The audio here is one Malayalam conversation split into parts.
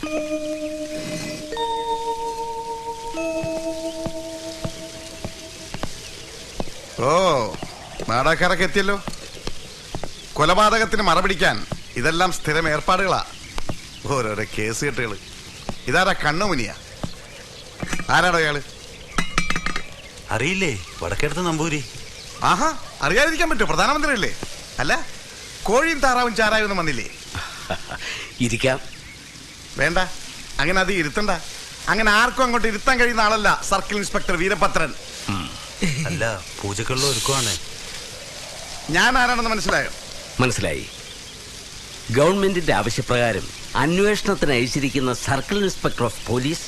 ഓ, നാടകക്കാരൊക്കെ എത്തിയല്ലോ. കൊലപാതകത്തിന് മറപിടിക്കാൻ ഇതെല്ലാം സ്ഥിരം ഏർപ്പാടുകളാ. ഓരോരോ കേസ് കെട്ടുകള്. ഇതാരാ കണ്ണുമുനിയ? ആരാടോ അയാള്? അറിയില്ലേ? വടക്കെടുത്ത് നമ്പൂരി. ആഹാ, അറിയാതിരിക്കാൻ പറ്റുമോ? പ്രധാനമന്ത്രി അല്ലേ? അല്ല, കോഴിയും താറാവും ചാരായും ഒന്നും വന്നില്ലേ? ഇരിക്കാം. വേണ്ട, അങ്ങനെ അത് ഇരുത്തണ്ട. അങ്ങനെ ആർക്കും അങ്ങോട്ട് ഇരുത്താൻ കഴിയുന്ന ആളല്ല സർക്കിൾ ഇൻസ്പെക്ടർ വീരഭദ്രൻ. അല്ല, പൂജക്കുള്ള ഒരുക്കമാണ്. ഞാൻ ആരാണെന്ന് മനസ്സിലായോ? മനസ്സിലായി. ഗവൺമെന്റിന്റെ ആവശ്യപ്രകാരം അന്വേഷണത്തിന് അയച്ചിരിക്കുന്ന circle inspector of police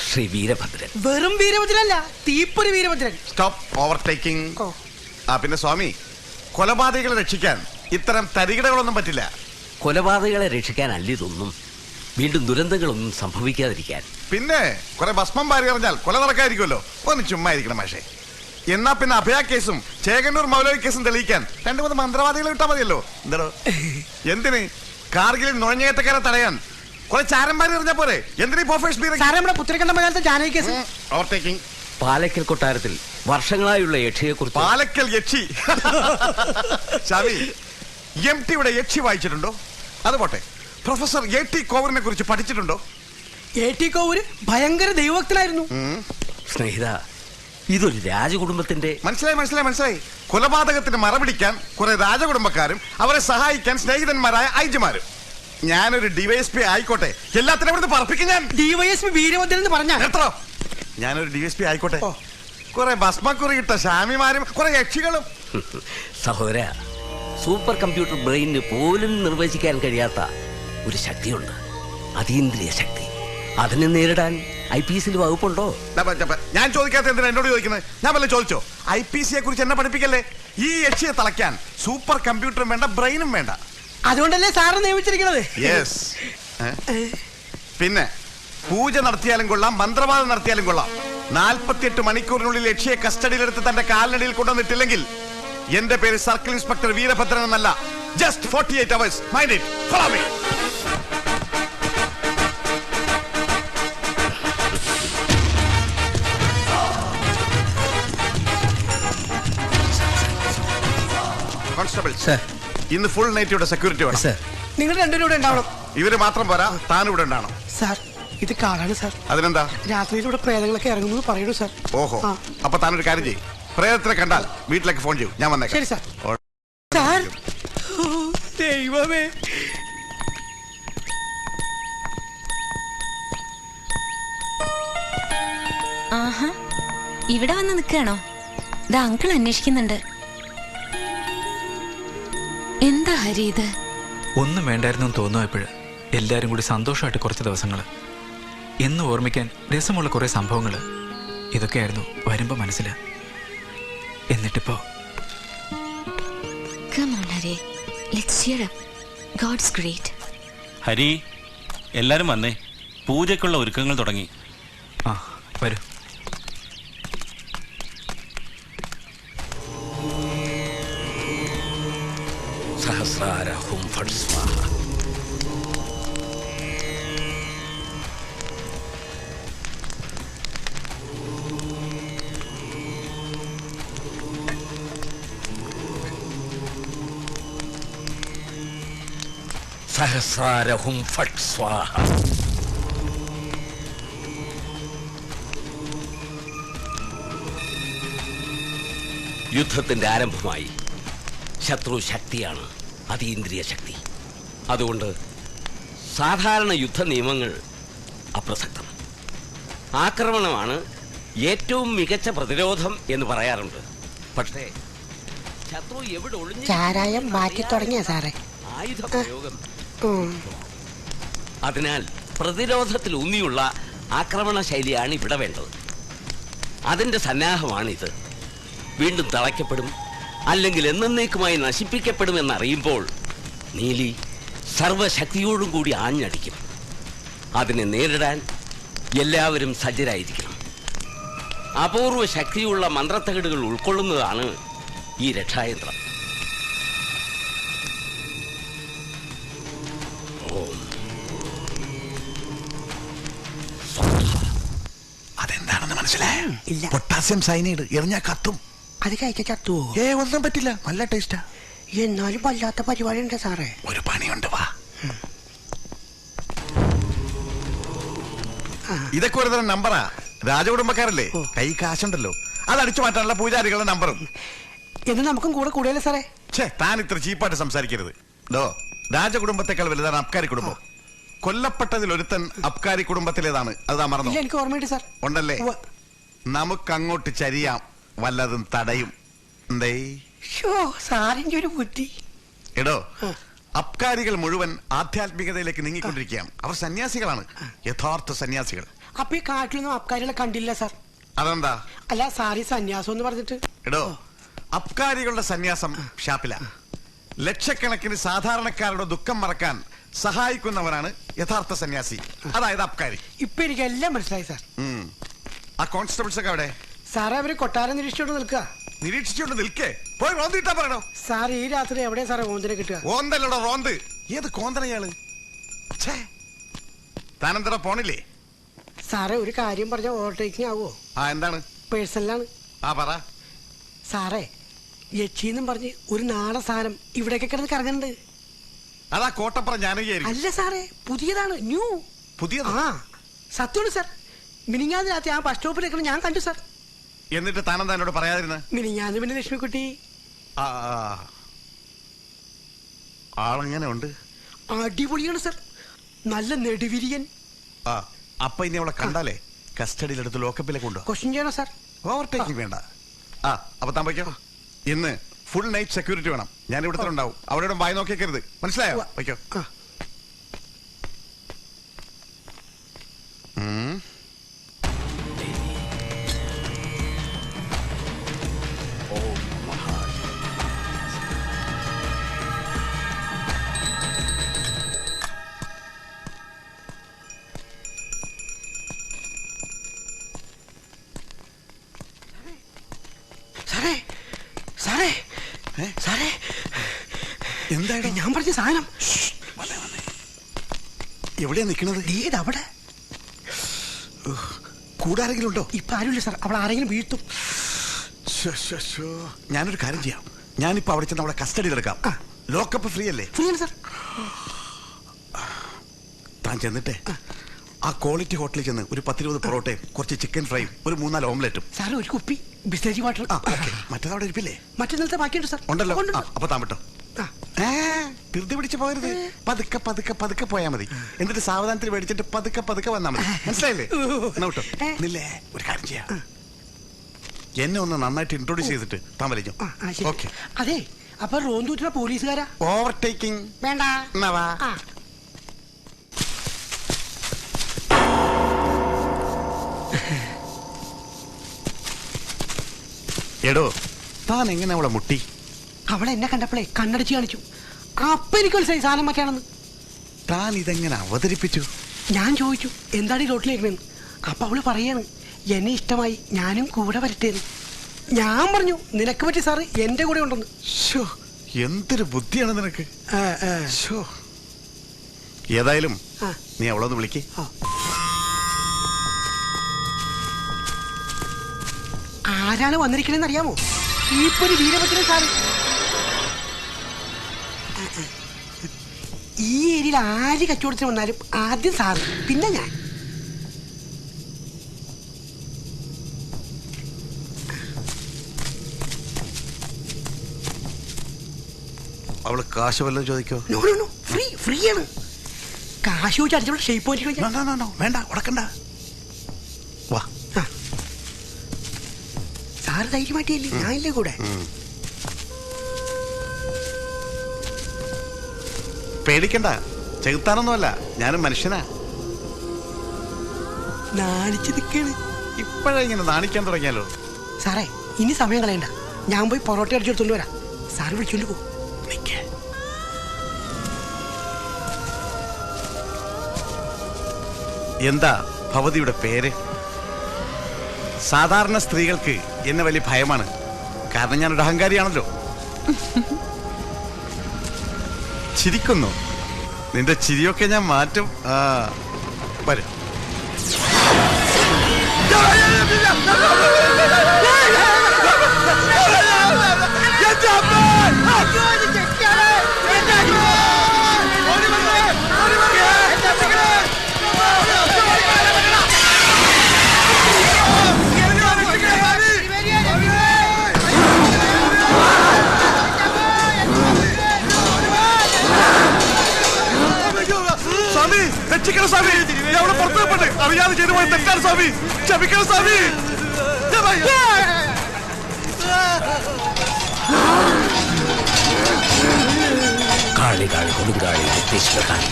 Shri Veerabhadran. വെറും വീരഭദ്രനല്ല, തീപ്പൊരി വീരഭദ്രൻ. Stop overtaking. പിന്നെ സ്വാമി, കൊലപാതകളെ രക്ഷിക്കാൻ ഇത്തരം തരികിടകളൊന്നും പറ്റില്ല. കൊലപാതകളെ രക്ഷിക്കാനല്ല ഇതൊന്നും, വീണ്ടും ദുരന്തങ്ങളൊന്നും സംഭവിക്കാതിരിക്കാൻ. പിന്നെ കുറെ ഭസ്മം പാരി അറിഞ്ഞാൽ കൊല നടക്കാതിരിക്കുമല്ലോ. ഒന്ന് ചുമ്മാ ഇരിക്കണം മാഷേ. എന്നാ പിന്നെ അഭയ കേസും ചേകന്നൂർ മൗലവി കേസും തെളിയിക്കാൻ 2-3 മന്ത്രവാദികൾ കിട്ടാൻ മതിയല്ലോ. എന്താണോ? എന്തിന്? കാർഗിലിൽ നുഴഞ്ഞേറ്റക്കാരെ തടയാൻ കുറെ ചാരന്മാരി അറിഞ്ഞാ പോരെ? എന്തിനീ ജാനകി കേസ്? ഓവർടേക്കിംഗ്. പാലക്കൽ കൊട്ടാരത്തിൽ വർഷങ്ങളായുള്ള യക്ഷിയെ കുറിച്ച്. പാലക്കൽ യക്ഷി? ഷാവി, MT യുടെ യക്ഷി വായിച്ചിട്ടുണ്ടോ? അത് പോട്ടെ, പ്രൊഫസർ AT കോവൂരിനെ കുറിച്ച് പഠിച്ചിട്ടുണ്ടോ? AT കോവൂര് ഭയങ്കര ദൈവഭക്തനായിരുന്നു. സ്നേഹിത, ഇതൊരു രാജകുടുംബത്തിന്റെ. മനസ്സിലായി. കൊലപാതകത്തിന് മറപിടിക്കാൻ കുറെ രാജകുടുംബക്കാരും അവരെ സഹായിക്കാൻ സ്നേഹിതന്മാരായ ഐജിമാരും. ഞാനൊരു DYSP ആയിക്കോട്ടെ, എല്ലാത്തിനും ഇവിടുന്ന് പറപ്പിക്കും ഞാൻ. DYSP വീരഭദ്രൻ എന്ന് പറഞ്ഞാ എത്രോ? ഞാനൊരു DSP ആയിക്കോട്ടെ, കുറെ ഭസ്മക്കുറി കിട്ട സ്വാമിമാരും കുറെ യക്ഷികളും. സഹോദര, സൂപ്പർ കമ്പ്യൂട്ടർ ബ്രെയിനിന് പോലും നിർവചിക്കാൻ കഴിയാത്ത ഒരു ശക്തിയുണ്ട്, അതീന്ദ്രിയ ശക്തി. അതിനെ നേരിടാൻ IPC വകുപ്പുണ്ടോ? ഞാൻ ചോദിക്കാത്ത എന്തിനാ എന്നോട് ചോദിക്കുന്നത്? ഞാൻ വല്ല ചോദിച്ചോ? IPC കുറിച്ച് എന്നെ പഠിപ്പിക്കല്ലേ. ഈ യക്ഷിയെ തളയ്ക്കാൻ സൂപ്പർ കമ്പ്യൂട്ടറും വേണ്ട, ബ്രെയിനും വേണ്ട. അതുകൊണ്ടല്ലേ സാറ് നിയമിച്ചിരിക്കുന്നത്. യെസ്. പിന്നെ പൂജ നടത്തിയാലും കൊള്ളാം, മന്ത്രവാദം നടത്തിയാലും കൊള്ളാം. 48 മണിക്കൂറിനുള്ളിൽ യക്ഷിയെ കസ്റ്റഡിയിലെടുത്ത് തന്റെ കാലിനടിയിൽ കൊണ്ടുവന്നിട്ടില്ലെങ്കിൽ എന്റെ പേര് സർക്കിൾ ഇൻസ്പെക്ടർ വീരഭദ്രൻ എന്നല്ല. Just 48 hours. Mind it. Follow me. Constable sir, ഇന്ന് ഫുൾ നൈറ്റ് ഇവിടെ സെക്യൂരിറ്റി വേണം സർ. നിങ്ങൾ രണ്ടുപേരും ഇവിടെ ഉണ്ടാവണം. ഇവര് മാത്രം പോരാ, താനും ഇവിടെ ഉണ്ടാവണം സാർ. ഇത് കാടാണ് സാർ. അതിനെന്താ? രാത്രിയിലൂടെ പ്രേതങ്ങളൊക്കെ ഇറങ്ങുന്നു പറയണു സാർ. ഓഹോ, അപ്പൊ താനൊരു കാര്യം ചെയ്യും, പ്രേതത്തിനെ കണ്ടാൽ വീട്ടിലേക്ക് ഫോൺ ചെയ്യും, ഞാൻ വന്നേക്കാം. ശരി സാർ. സാർ, ദൈവമേ. ആഹാ, ഇവിടെ വന്ന് നിൽക്കുകയാണോ? ഇത് അങ്കിൾ അന്വേഷിക്കുന്നുണ്ട്. എന്താ ഹരി ഇത്? ഒന്നും വേണ്ടായിരുന്നു തോന്നുമ്പോഴ് എല്ലാരും കൂടി സന്തോഷമായിട്ട് കുറച്ച് ദിവസങ്ങൾ എന്ന് ഓർമ്മിക്കാൻ രസമുള്ള കുറെ സംഭവങ്ങൾ ഇതൊക്കെയായിരുന്നു വരുമ്പോ മനസ്സിലാ. എന്നിട്ടിപ്പോ ഹരി, എല്ലാരും വന്നേ, പൂജയ്ക്കുള്ള ഒരുക്കങ്ങൾ തുടങ്ങി. ആ വരൂ. സഹസ്രാര ഹും ഫട് സ്വാഹ. സഹസ്രാര ഹും ഫട് സ്വാഹ. യുദ്ധത്തിന്റെ ആരംഭമായി. ശത്രു ശക്തിയാണ്, അതീന്ദ്രിയ ശക്തി. അതുകൊണ്ട് സാധാരണ യുദ്ധ നിയമങ്ങൾ അപ്രസക്തം. ആക്രമണമാണ് ഏറ്റവും മികച്ച പ്രതിരോധം എന്ന് പറയാറുണ്ട്. പക്ഷേ ശത്രു എവിടെ ഒളിഞ്ഞു ചാരായം മാറ്റി തുടങ്ങിയ സാറേ ആയുധ പ്രയോഗം. അതിനാൽ പ്രതിരോധത്തിൽ ഊന്നിയുള്ള ആക്രമണ ശൈലിയാണ് ഇവിടെ വേണ്ടത്. അതിന്റെ സന്നാഹമാണിത്. വീണ്ടും തളയ്ക്കപ്പെടും, അല്ലെങ്കിൽ എന്നേക്കുമായി നശിപ്പിക്കപ്പെടുമെന്നറിയുമ്പോൾ നീലി സർവശക്തിയോടും കൂടി ആഞ്ഞടിക്കും. അതിനെ നേരിടാൻ എല്ലാവരും സജ്ജരായിരിക്കണം. അപൂർവ ശക്തിയുള്ള മന്ത്രത്തകിടുകൾ ഉൾക്കൊള്ളുന്നതാണ് ഈ രക്ഷായന്ത്രം. ഓം മനസ്സിലായ ഇല്ല. പൊട്ടാസ്യം സൈനൈഡ് എറിഞ്ഞാ കത്തും. അത് കഴിച്ച ചത്തുവോ? ഒന്നും പറ്റില്ല, നല്ല ടേസ്റ്റാ. എന്നാലും വല്ലാത്ത പരിപാടി ഉണ്ട് സാറേ. ഒരു പണിയുണ്ട്, വാ. ഇതൊക്കെ ഒരു തരം നമ്പറാ. രാജകുടുംബക്കാരല്ലേ, കൈ കാശുണ്ടല്ലോ. അത് അടിച്ചു മാറ്റാനുള്ള പൂജാരികളുടെ നമ്പറും. എന്ന് നമുക്കും കൂടെ കൂടിയല്ലേ സാറേ? താൻ ഇത്ര ചീപ്പായിട്ട് സംസാരിക്കരുത്. രാജകുടുംബത്തെക്കാൾ വലുതാണ് അബ്കാരി കുടുംബം. കൊല്ലപ്പെട്ടതിൽ ഒരുത്തൻ അബ്കാരി കുടുംബത്തിലേതാണ്. അത് താൻ മറന്നു? എനിക്ക് ഓർമ്മയുണ്ട് സാർ. ഉണ്ടല്ലേ? നമുക്കങ്ങോട്ട് ചരിയാം, വല്ലതും തടയും. എന്തേ സാറിന്റെ ഒരു ബുദ്ധി. എടോ, അബ്കാരികൾ മുഴുവൻ ആധ്യാത്മികതയിലേക്ക് നീങ്ങിക്കൊണ്ടിരിക്കുകയാണ്. അവർ സന്യാസികളാണ്, യഥാർത്ഥ സന്യാസികൾ. അപ്പൊ ഈ കാട്ടിലൊന്നും അബ്കാരികളെ കണ്ടില്ല സാർ. അതെന്താ? അല്ല സാറി സന്യാസം എന്ന് പറഞ്ഞിട്ട്. എടോ, അബ്കാരികളുടെ സന്യാസം ഷാപ്പില. ലക്ഷക്കണക്കിന് സാധാരണക്കാരുടെ ദുഃഖം മറക്കാൻ സഹായിക്കുന്നവരാണ് യഥാർത്ഥ സന്യാസി, അതായത് അബ്കാരി. ഇപ്പൊ എനിക്ക് എല്ലാം മനസ്സിലായി സാർ. ആ കോൺസ്റ്റബിൾസ് ഒക്കെ അവിടെ? സാറേ അവര് കൊട്ടാരം നിരീക്ഷിച്ചോണ്ട് നിൽക്കുക. നിരീക്ഷിച്ചോണ്ട് നിൽക്കേ, പോയി റോന്തിട്ടാ പറയണോ? സാർ ഈ രാത്രി എവിടെയാ സാറേ ഓന്തിനെ കിട്ടുക? ഓന്തല്ലടോ റോന്ത്. ഏത് കോന്തനയാള്? താനെന്തറ പോണില്ലേ? സാറേ ഒരു കാര്യം പറഞ്ഞ ഓവർടേക്കിംഗ് ആവോ? എന്താണ്? പേഴ്സണലാണ്. പറ. സാറേ യക്ഷിന്നും പറഞ്ഞ് ഒരു നാടൻ സാധനം ഇവിടെയൊക്കെ കിടന്ന് കറങ്ങുന്നുണ്ട്. അതാ കോട്ടപ്പുറം ജാനകിയായിരിക്കും. അല്ല സാറേ, പുതിയതാണ്, ന്യൂ. പുതിയത്? സത്യമാണ് സാർ. മിനിഞ്ഞാന്ന് രാത്രി ആ ബസ് സ്റ്റോപ്പിൽ ഞാൻ കണ്ടു സാർ. എന്നിട്ട് താനെന്താ എന്നോട് പറയാതിരുന്ന? മിനിഞ്ഞാന്ന് പിന്നെ ലക്ഷ്മിക്കുട്ടി. ആളെങ്ങനെ ഉണ്ട്? അടിപൊളിയാണ് സാർ, നല്ല നെടുവിരിയൻ. അപ്പൊ ഇനി അവളെ കണ്ടാലേ കസ്റ്റഡിയിലെടുത്ത് ലോക്കപ്പിലേക്ക് കൊണ്ടു. ക്വസ്റ്റ്യൻ ചെയ്യണോ സാർ? ഓവർടേക്കിംഗ് വേണ്ട. അപ്പൊ താൻ വയ്ക്കോ. ഇന്ന് ഫുൾ നൈറ്റ് സെക്യൂരിറ്റി വേണം. ഞാൻ ഇവിടുത്തെ ഉണ്ടാവും. അവിടെ വായി നോക്കിയേക്കരുത്, മനസ്സിലായോ? വയ്ക്കോ. സാറേ സാറേ സാറേ, എന്തായാലും ഞാൻ പറഞ്ഞ സാധനം എവിടെയാ നിൽക്കുന്നത്? അവിടെ. കൂടെ ആരെങ്കിലും ഉണ്ടോ? ഇപ്പൊ ആരുമില്ല സാർ, അവിടെ ആരെങ്കിലും വീഴ്ത്തും. ഞാനൊരു കാര്യം ചെയ്യാം. ഞാനിപ്പോ അവിടെ ചെന്ന് അവിടെ കസ്റ്റഡിയിൽ എടുക്കാം. ലോക്കപ്പ് ഫ്രീ അല്ലേ? ഫ്രീ ആണ് സാർ. താൻ ചെന്നിട്ടേ ആ ക്വാളിറ്റി ഹോട്ടലിൽ ചെന്ന് ഒരു 10-20 പൊറോട്ടയും കുറച്ച് ചിക്കൻ ഫ്രൈയും ഒരു 3-4 ഓംലെറ്റും. സാർ ഒരു കുപ്പി ബിസ്ലേരി വാട്ടർ. മറ്റേതവിടെ ഇരിപ്പില്ലേ? മറ്റന്നത്തെ ബാക്കിയുണ്ട് സാർ. ഉണ്ടല്ലോ. അപ്പൊ താൻ വിട്ടോ. ധൃതി പിടിച്ച് പോകരുത്. പതുക്കെ പതുക്കെ പതുക്കെ പോയാ മതി. എന്നിട്ട് സാവധാനത്തിൽ മേടിച്ചിട്ട് പതുക്കെ പതുക്കെ വന്നാ മതി. മനസ്സിലായില്ലേ? എന്നാ വിട്ടോ. ഇല്ലേ, ഒരു കാര്യം ചെയ്യാം. എന്നെ ഒന്ന് നന്നായിട്ട് ഇൻട്രോഡ്യൂസ് ചെയ്തിട്ട് താൻ വലിഞ്ഞു. ഓക്കെ. അതെ, അപ്പൊ റോന്തൂറ്റിന പോലീസുകാരാ? ഓവർടേക്കിംഗ് വേണ്ട. എടോ, താൻ എങ്ങനെ അവളെ മുട്ടി? അവളെ എന്നെ കണ്ടപ്പോഴേ കണ്ണടിച്ച് കാണിച്ചു. അപ്പൊ എനിക്ക് മനസ്സിലായി സാധനം മറ്റാണെന്ന്. താൻ ഇതെങ്ങനെ അവതരിപ്പിച്ചു? ഞാൻ ചോദിച്ചു എന്താണ് ഈ റോട്ടിലേക്കണെന്ന്. അപ്പൊ അവള് പറയാണ് എന്നെ ഇഷ്ടമായി, ഞാനും കൂടെ വരട്ടേന്ന്. ഞാൻ പറഞ്ഞു നിനക്ക് പറ്റി സാറ് എന്റെ കൂടെ ഉണ്ടെന്ന്. എന്തൊരു ബുദ്ധിയാണ് നിനക്ക്. ഏതായാലും നീ അവളൊന്ന് വിളിക്ക്. ആരാണ് വന്നിരിക്കണെന്ന് അറിയാമോ? ഇപ്പൊ ഒരു വീരഭദ്രൻ സാറ്. ഈ ഏരിയയിൽ ആര് കച്ചവടത്തിന് വന്നാലും ആദ്യം സാറ്, പിന്നെ ഞാൻ. അവള് കാശ് വല്ലതും ചോദിക്കോ? ഫ്രീ ഫ്രീ ആണ്. കാശ് ചോദിച്ചാൽ അടിച്ചവളുടെ ഷേപ്പ് വേണ്ട, ഉടക്കണ്ട. വാ, സാറ് ധൈര്യമായിട്ടില്ലേ, ഞാനില്ലേ കൂടെ. പേടിക്കണ്ട, ചെകുത്താനൊന്നുമല്ല, ഞാനും മനുഷ്യനാ. നാണിച്ച് നിൽക്കാണ്. ഇപ്പോഴേ ഇങ്ങനെ നാണിക്കാൻ തുടങ്ങിയാലോ? സാറേ ഇനി സമയം കളയണ്ട, ഞാൻ പോയി പൊറോട്ട അടിച്ചെടുത്തോണ്ട് വരാം. സാറ് വിളിച്ചോണ്ട് പോകും. എന്താ ഭവതിയുടെ പേര്? സാധാരണ സ്ത്രീകൾക്ക് എന്നെ വലിയ ഭയമാണ്, കാരണം ഞാനൊരു അഹങ്കാരിയാണല്ലോ. ചിരിക്കുന്നു. നിന്റെ ചിരിയൊക്കെ ഞാൻ മാറ്റും. വരും. സ്വാമി രക്ഷിക്കണം സ്വാമി, ഞാൻ അവിടെ പുറത്തു പോയിട്ട് അറിയാതെ ചെയ്തു പോയ തെറ്റാണ് സ്വാമി, ക്ഷമിക്കണം സ്വാമി. കാളി കാളി കൊടുങ്കാളി കാളി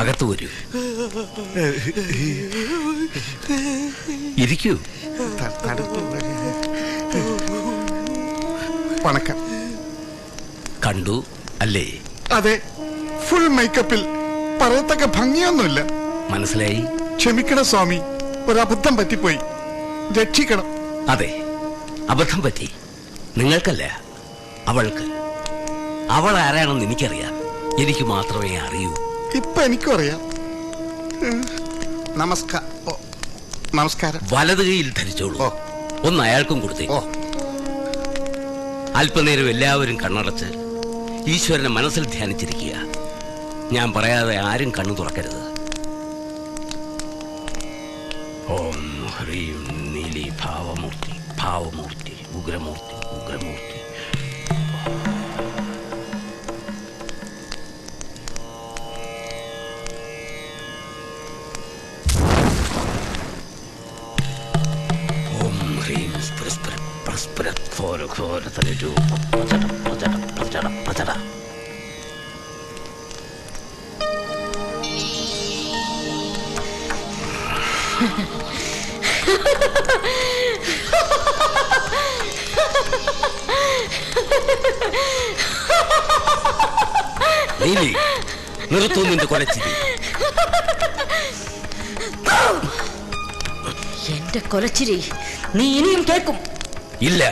അകത്തു വരൂ, ഇരിക്കൂ. വണക്കം. കണ്ടു അല്ലേ? അതെ, ഫുൾ മേക്കപ്പിൽ, പറയത്തക്ക ഭംഗിയൊന്നുമില്ല. മനസ്സിലായി? ക്ഷമിക്കണം സ്വാമി, ഒരബദ്ധം പറ്റിപ്പോയി, രക്ഷിക്കണം. അതെ, അബദ്ധം പറ്റി. നിങ്ങൾക്കല്ല, അവൾക്ക്. അവൾ ആരാണെന്ന് എനിക്കറിയാം, എനിക്ക് മാത്രമേ അറിയൂ. ഇപ്പൊ എനിക്കും അറിയാം. നമസ്കാരം. വലത് കൈയിൽ ധരിച്ചോളൂ. ഓ. ഒന്ന് അയാൾക്കും കൊടുത്തേ. ഓ. അല്പനേരം എല്ലാവരും കണ്ണടച്ച് ഈശ്വരനെ മനസ്സിൽ ധ്യാനിച്ചിരിക്കുക. ഞാൻ പറയാതെ ആരും കണ്ണു തുറക്കരുത്. ഓം ഹ്രീം നീലി ഭാവമൂർത്തി ഭാവമൂർത്തി ഉഗ്രമൂർത്തി ഉഗ്രമൂർത്തി. ഓം ഹ്രീം പരസ്പര ഘോര ഘോര തലരൂ പചട പചട പചട പചട. നീലി, നിർത്തു നിന്റെ കൊലച്ചിരി. എന്റെ കൊലച്ചിരി നീ ഇനിയും കേൾക്കും. ഇല്ല,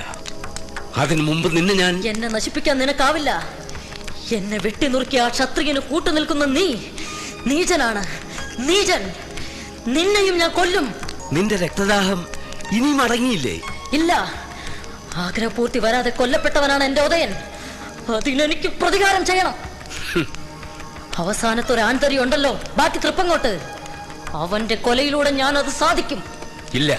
അതിനു മുമ്പ് നിന്നെ ഞാൻ... എന്നെ നശിപ്പിക്കാൻ നിനക്കാവില്ല. എന്നെ വെട്ടിനുറുക്കിയ ആ ക്ഷത്രിയന് കൂട്ടുനിൽക്കുന്ന നീ നീചനാണ്, നീചൻ. നിന്നെയും ഞാൻ കൊല്ലും. നിന്റെ രക്തദാഹം ഇനിയും അടങ്ങിയില്ലേ? ഇല്ല, ആഗ്രഹപൂർത്തി വരാതെ കൊല്ലപ്പെട്ടവനാണ് എന്റെ ഉദയൻ. അതിനെനിക്ക് പ്രതികാരം ചെയ്യണം. അവസാനത്തെ ഒരു ആൺതരി ഉണ്ടല്ലോ, ബാക്കി തൃപ്പങ്ങോട്ട്, അവന്റെ കൊലയിലൂടെ ഞാൻ അത് സാധിക്കും. ഇല്ല,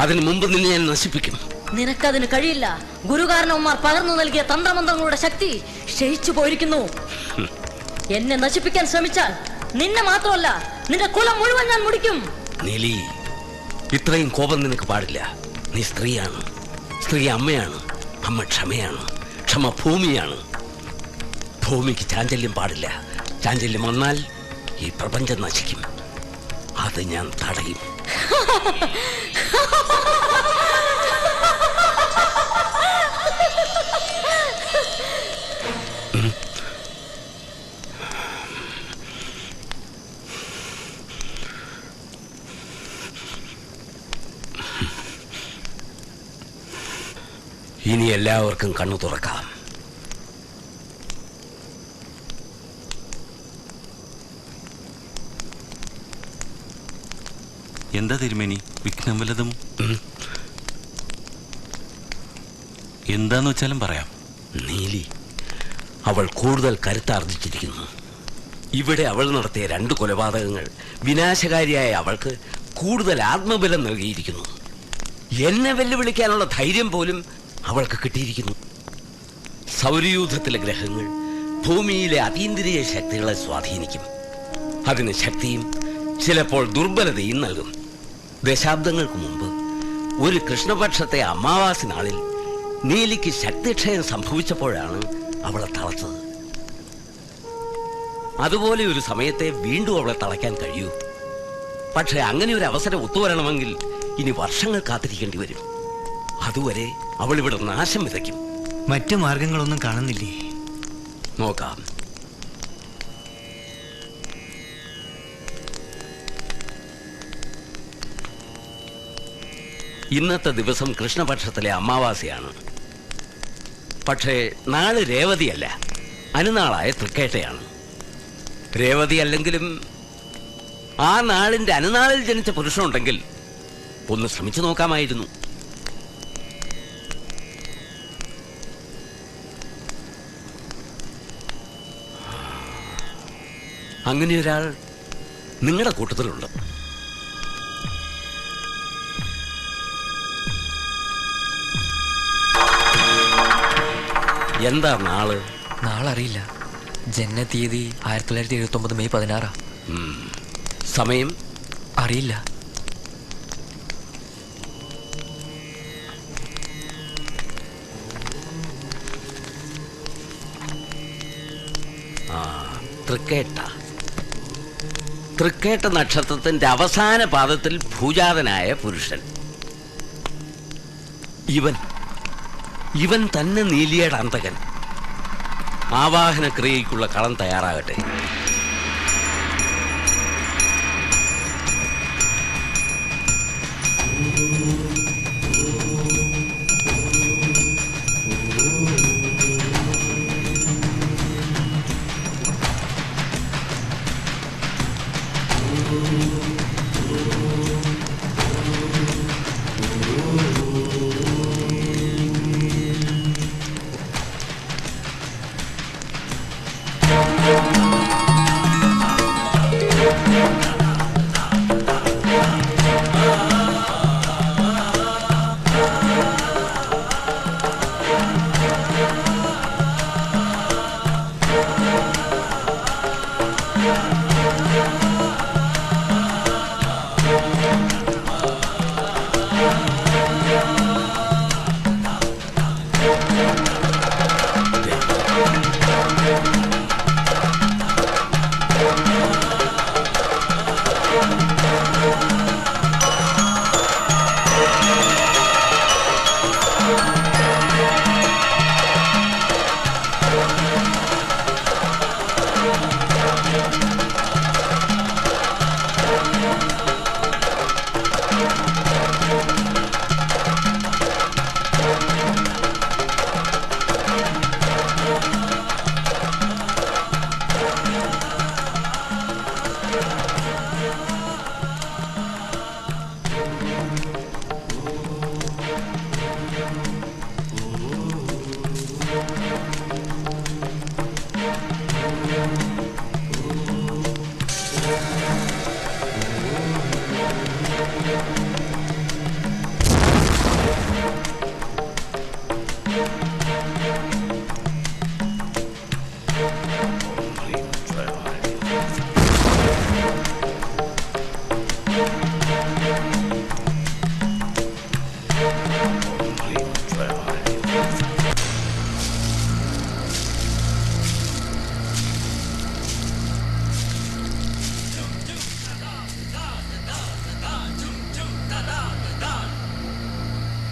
അതിനു മുമ്പ് നിന്നെ ഞാൻ നശിപ്പിക്കും. നിനക്കതിന് കഴിയില്ല. ഗുരുകാരണവന്മാർ പകർന്നു നൽകിയ തന്ത്രമന്ത്രങ്ങളുടെ ശക്തി ക്ഷയിച്ചു പോയിരിക്കുന്നു. എന്നെ നശിപ്പിക്കാൻ ശ്രമിച്ചാൽ നിന്നെ മാത്രമല്ല, നിന്റെ കുലം മുഴുവൻ ഞാൻ മുടിക്കും. നീലി, ഇത്രയും കോപം നിനക്ക് പാടില്ല. നീ സ്ത്രീയാണ്, സ്ത്രീ അമ്മയാണ്. അമ്മ ക്ഷമയാണ്, ക്ഷമ ഭൂമിയാണ്. ഭൂമിക്ക് ചാഞ്ചല്യം പാടില്ല. ചാഞ്ചല്യം വന്നാൽ ഈ പ്രപഞ്ചം നശിക്കും. അത് ഞാൻ തടയും. ഇനി എല്ലാവർക്കും കണ്ണു തുറക്കാം. എന്താ തിരുമേനി, വിഘ്നം വല്ലതും? എന്താന്ന് വെച്ചാലും പറയാം. നീലി, അവൾ കൂടുതൽ കരുത്താർജിച്ചിരിക്കുന്നു. ഇവിടെ അവൾ നടത്തിയ 2 കൊലപാതകങ്ങൾ വിനാശകാരിയായ അവൾക്ക് കൂടുതൽ ആത്മബലം നൽകിയിരിക്കുന്നു. എന്നെ വെല്ലുവിളിക്കാനുള്ള ധൈര്യം പോലും അവൾക്ക് കിട്ടിയിരിക്കുന്നു. സൗരയൂഥത്തിലെ ഗ്രഹങ്ങൾ ഭൂമിയിലെ അതീന്ദ്രിയ ശക്തികളെ സ്വാധീനിക്കും. അതിന് ശക്തിയും ചിലപ്പോൾ ദുർബലതയും നൽകും. ദശാബ്ദങ്ങൾക്ക് മുമ്പ് ഒരു കൃഷ്ണപക്ഷത്തെ അമാവാസി നാളിൽ നീലിക്ക് ശക്തിക്ഷയം സംഭവിച്ചപ്പോഴാണ് അവളെ തളച്ചത്. അതുപോലെ ഒരു സമയത്തെ വീണ്ടും അവളെ തളയ്ക്കാൻ കഴിയൂ. പക്ഷെ അങ്ങനെ ഒരു അവസരം ഒത്തുവരണമെങ്കിൽ ഇനി വർഷങ്ങൾ കാത്തിരിക്കേണ്ടി വരും. അതുവരെ അവൾ ഇവിടെ നാശം വിതയ്ക്കും. മറ്റു മാർഗങ്ങളൊന്നും കാണുന്നില്ലേ? നോക്കാം. ഇന്നത്തെ ദിവസം കൃഷ്ണപക്ഷത്തിലെ അമാവാസിയാണ്. പക്ഷേ നാളെ രേവതിയല്ല, അനുനാളായ തൃക്കേട്ടയാണ്. രേവതി അല്ലെങ്കിലും ആ നാളിന്റെ അനുനാളിൽ ജനിച്ച പുരുഷനുണ്ടെങ്കിൽ ഒന്ന് ശ്രമിച്ചു നോക്കാമായിരുന്നു. അങ്ങനെയൊരാൾ നിങ്ങളുടെ കൂട്ടത്തിലുണ്ട്. എന്താ നാള്? നാളറിയില്ല. ജനന തീയതി 1979 മെയ് 16. സമയം അറിയില്ല. തൃക്കേട്ട നക്ഷത്രത്തിന്റെ അവസാന പാദത്തിൽ ഭൂജാതനായ പുരുഷൻ. ഇവൻ തന്നെ നീലിയുടെ അന്തകൻ. ആവാഹന ക്രിയയ്ക്കുള്ള കളം തയ്യാറാകട്ടെ.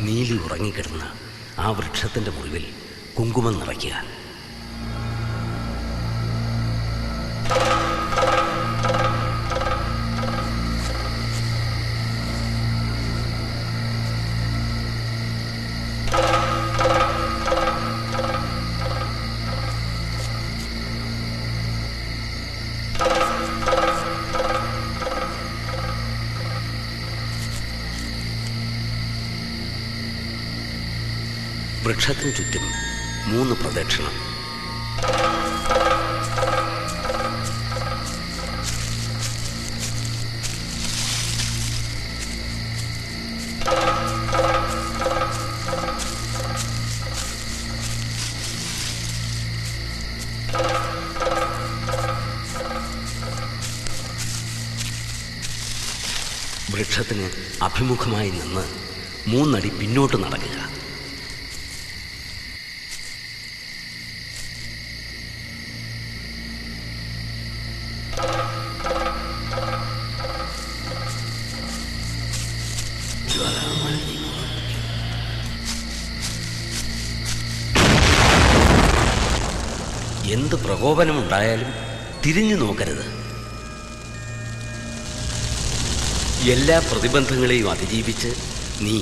നീലി ഉറങ്ങിക്കിടന്ന ആ വൃക്ഷത്തിന്റെ മുറിവിൽ കുങ്കുമം നിറയ്ക്കുക. വൃക്ഷത്തിനു ചുറ്റും 3 പ്രദക്ഷിണം. വൃക്ഷത്തിന് അഭിമുഖമായി നിന്ന് 3 അടി പിന്നോട്ട് നടക്കുക. എന്ത് പ്രകോപനമുണ്ടായാലും തിരിഞ്ഞു നോക്കരുത്. എല്ലാ പ്രതിബന്ധങ്ങളെയും അതിജീവിച്ച് നീ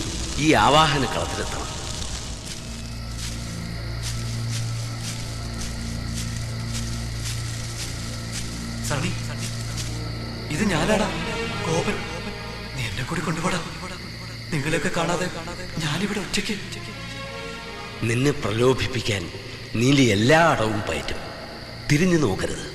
ഈ ആവാഹന കളത്തിലെത്തണം. സണ്ണി, ഇത് ഞാനാടാ കോപൻ. നീ എന്നെ കൂടി കൊണ്ടുപോടാ. നിങ്ങളെയൊക്കെ കാണാതെ ഞാനിവിടെ ഒറ്റയ്ക്ക്. നിന്നെ പ്രലോഭിപ്പിക്കാൻ നീലി എല്ലാ അടവും പയറ്റും. തിരിഞ്ഞു നോക്കരുത്.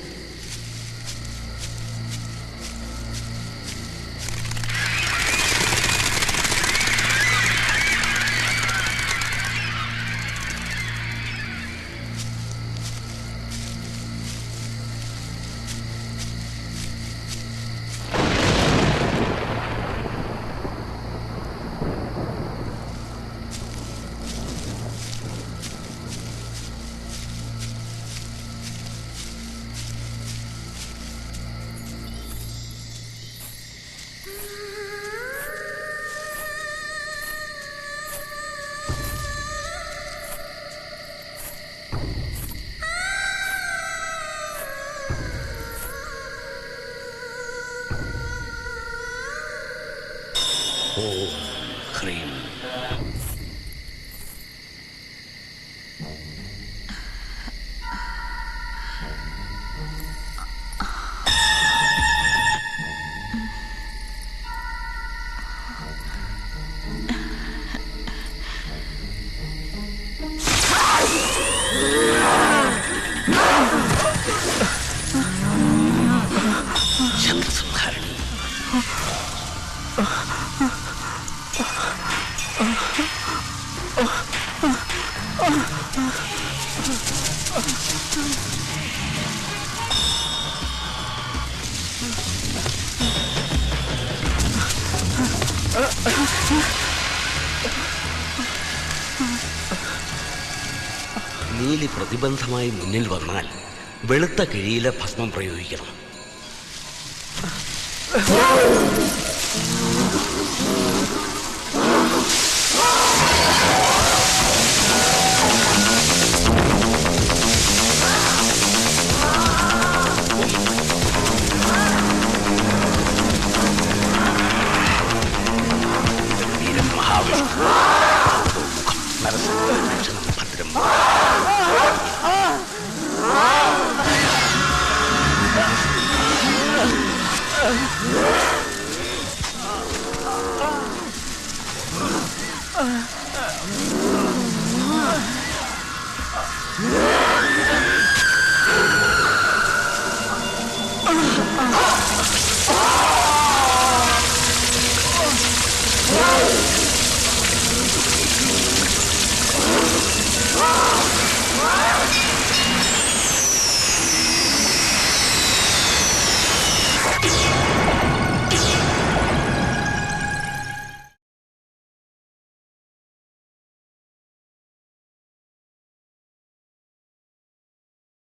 ഓം ഹ്രീം. ശബ്ദസംഹാരണി. നീലി പ്രതിബന്ധമായി മുന്നിൽ വന്നാൽ വെളുത്ത കിഴിയിലെ ഭസ്മം പ്രയോഗിക്കണം. മഹാവിഷ്ണു നരസിംഹ ഭദ്രം. Yeah.